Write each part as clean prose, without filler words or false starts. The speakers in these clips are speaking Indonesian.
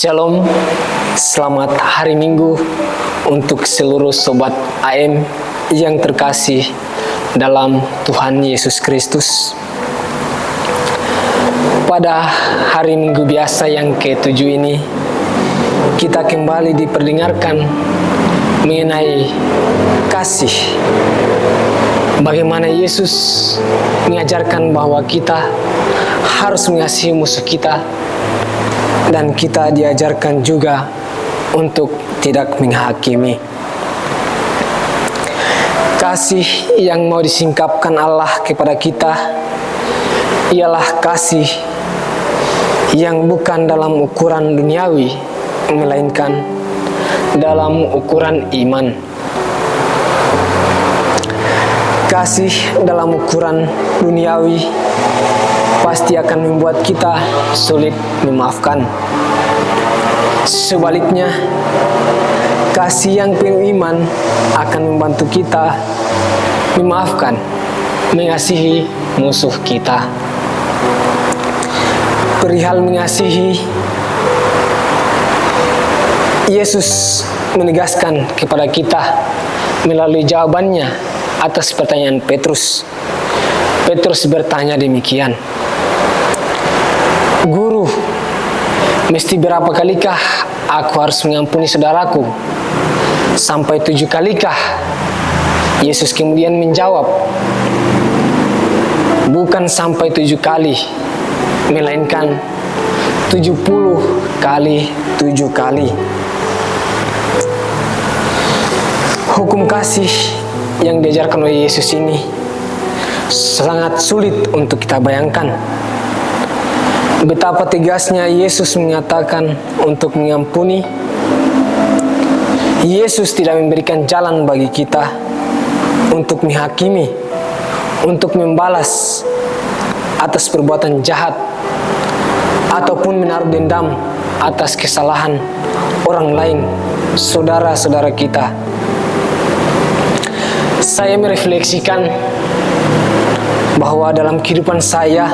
Shalom, selamat hari Minggu untuk seluruh sobat AM yang terkasih dalam Tuhan Yesus Kristus. Pada hari Minggu biasa yang ke-7 ini, kita kembali diperdengarkan mengenai kasih. Bagaimana Yesus mengajarkan bahwa kita harus mengasihi musuh kita, dan kita diajarkan juga untuk tidak menghakimi. Kasih yang mau disingkapkan Allah kepada kita ialah kasih yang bukan dalam ukuran duniawi, melainkan dalam ukuran iman. Kasih dalam ukuran duniawi pasti akan membuat kita sulit memaafkan. Sebaliknya, kasih yang penuh iman akan membantu kita memaafkan, mengasihi musuh kita. Perihal mengasihi, Yesus menegaskan kepada kita melalui jawabannya atas pertanyaan Petrus. Petrus bertanya demikian, "Guru, mesti berapa kalikah aku harus mengampuni saudaraku? Sampai 7 kalikah?" Yesus kemudian menjawab, "Bukan sampai 7 kali, melainkan 70 kali 7 kali." Hukum kasih yang diajarkan oleh Yesus ini sangat sulit untuk kita bayangkan. Betapa tegasnya Yesus mengatakan untuk mengampuni. Yesus tidak memberikan jalan bagi kita untuk menghakimi, untuk membalas atas perbuatan jahat, ataupun menaruh dendam atas kesalahan orang lain, saudara-saudara kita. Saya merefleksikan bahwa dalam kehidupan saya,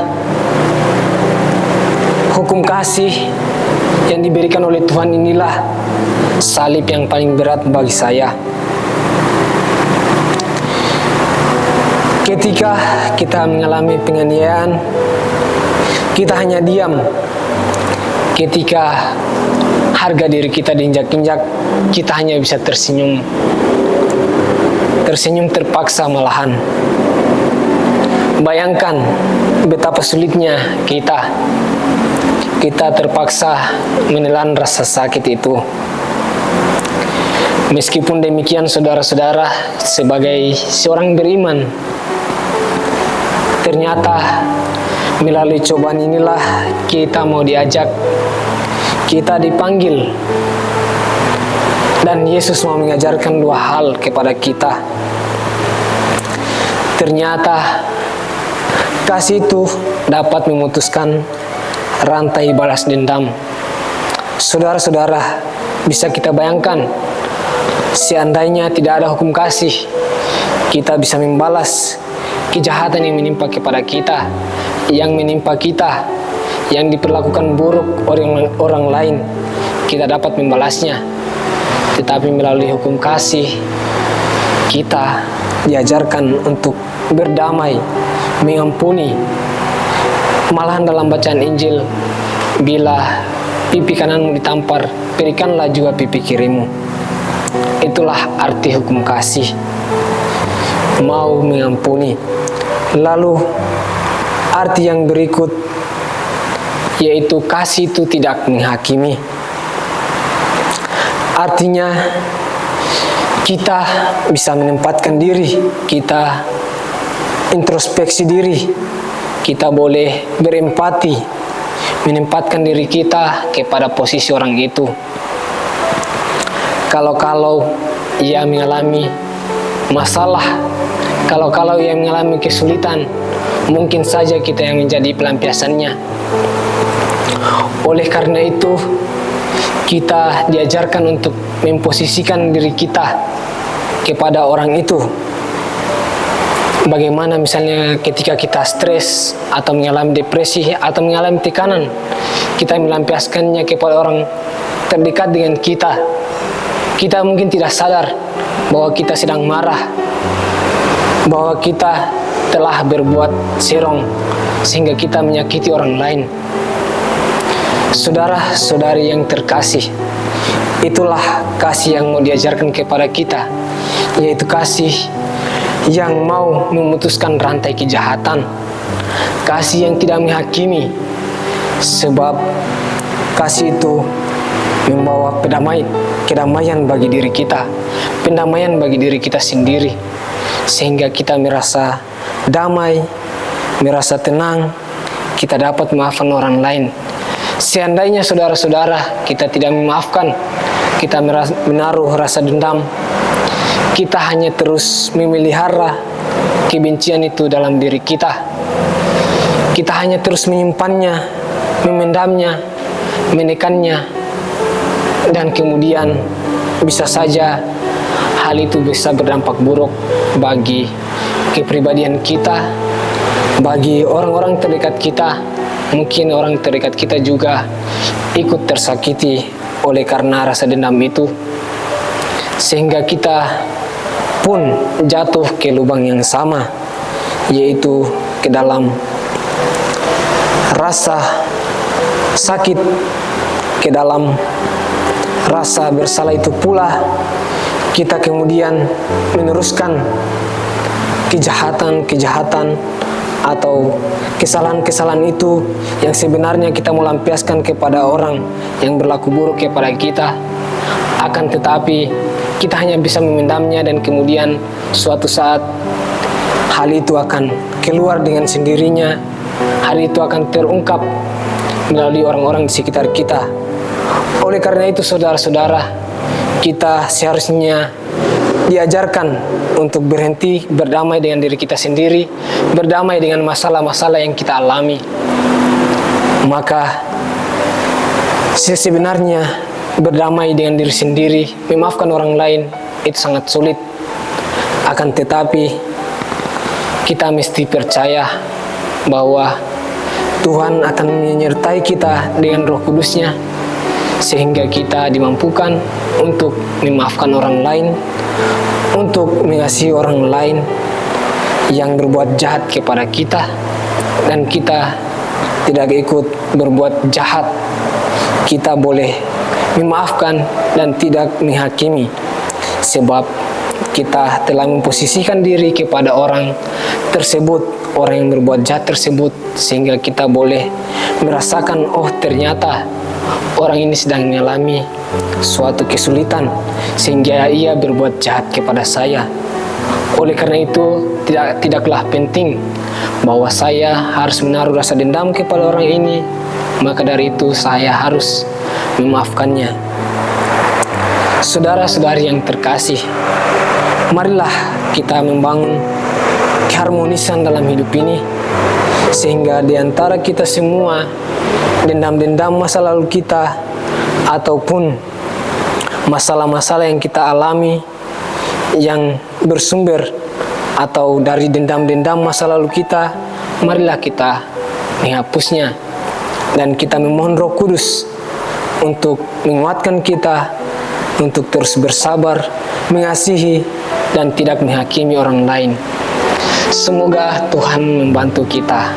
hukum kasih yang diberikan oleh Tuhan inilah salib yang paling berat bagi saya. Ketika kita mengalami penganiayaan, kita hanya diam. Ketika harga diri kita diinjak-injak, kita hanya bisa tersenyum. Tersenyum terpaksa malahan. Bayangkan betapa sulitnya kita terpaksa menelan rasa sakit itu. Meskipun demikian, saudara-saudara, sebagai seorang beriman, ternyata melalui cobaan inilah kita mau diajak, kita dipanggil, dan Yesus mau mengajarkan 2 hal kepada kita. Ternyata kasih itu dapat memutuskan rantai balas dendam. Saudara-saudara, bisa kita bayangkan, seandainya tidak ada hukum kasih, kita bisa membalas kejahatan yang menimpa kepada kita, yang menimpa kita, yang diperlakukan buruk orang lain, kita dapat membalasnya. Tetapi melalui hukum kasih, kita diajarkan untuk berdamai, mengampuni. Malahan dalam bacaan Injil, bila pipi kananmu ditampar, berikanlah juga pipi kirimu. Itulah arti hukum kasih, mau mengampuni. Lalu arti yang berikut, yaitu kasih itu tidak menghakimi. Artinya kita bisa menempatkan diri, kita introspeksi diri, kita boleh berempati, menempatkan diri kita kepada posisi orang itu. Kalau ia mengalami masalah, kalau ia mengalami kesulitan, mungkin saja kita yang menjadi pelampiasannya. Oleh karena itu, kita diajarkan untuk memposisikan diri kita kepada orang itu. Bagaimana misalnya ketika kita stres atau mengalami depresi atau mengalami tekanan, kita melampiaskannya kepada orang terdekat dengan kita. Kita mungkin tidak sadar bahwa kita sedang marah, bahwa kita telah berbuat serong sehingga kita menyakiti orang lain. Saudara-saudari yang terkasih, itulah kasih yang mau diajarkan kepada kita, yaitu kasih yang mau memutuskan rantai kejahatan, kasih yang tidak menghakimi, sebab kasih itu membawa kedamaian bagi diri kita, pendamaian bagi diri kita sendiri, sehingga kita merasa damai, merasa tenang, kita dapat memaafkan orang lain. Seandainya saudara-saudara kita tidak memaafkan, kita menaruh rasa dendam, kita hanya terus memelihara kebencian itu dalam diri kita. Kita hanya terus menyimpannya, memendamnya, menekannya, dan kemudian bisa saja hal itu bisa berdampak buruk bagi kepribadian kita, bagi orang-orang terdekat kita. Mungkin orang terdekat kita juga ikut tersakiti oleh karena rasa dendam itu, sehingga kita pun jatuh ke lubang yang sama, yaitu ke dalam rasa sakit, ke dalam rasa bersalah itu pula kita kemudian meneruskan kejahatan-kejahatan atau kesalahan-kesalahan itu yang sebenarnya kita mau lampiaskan kepada orang yang berlaku buruk kepada kita. Akan tetapi kita hanya bisa memendamnya, dan kemudian suatu saat hal itu akan keluar dengan sendirinya. Hal itu akan terungkap melalui orang-orang di sekitar kita. Oleh karena itu saudara-saudara, kita seharusnya diajarkan untuk berhenti berdamai dengan diri kita sendiri, berdamai dengan masalah-masalah yang kita alami. Maka sebenarnya berdamai dengan diri sendiri, memaafkan orang lain itu sangat sulit. Akan tetapi kita mesti percaya bahwa Tuhan akan menyertai kita dengan Roh Kudus-Nya, sehingga kita dimampukan untuk memaafkan orang lain, untuk mengasihi orang lain yang berbuat jahat kepada kita, dan kita tidak ikut berbuat jahat. Kita boleh memaafkan dan tidak menghakimi, sebab kita telah memposisikan diri kepada orang tersebut, orang yang berbuat jahat tersebut, sehingga kita boleh merasakan, oh ternyata orang ini sedang mengalami suatu kesulitan sehingga ia berbuat jahat kepada saya. Oleh karena itu tidaklah penting bahwa saya harus menaruh rasa dendam kepada orang ini, maka dari itu saya harus memaafkannya. Saudara-saudari yang terkasih, marilah kita membangun keharmonisan dalam hidup ini, sehingga di antara kita semua, dendam-dendam masa lalu kita ataupun masalah-masalah yang kita alami yang bersumber atau dari dendam-dendam masa lalu kita, marilah kita menghapusnya, dan kita memohon Roh Kudus untuk menguatkan kita untuk terus bersabar, mengasihi, dan tidak menghakimi orang lain. Semoga Tuhan membantu kita.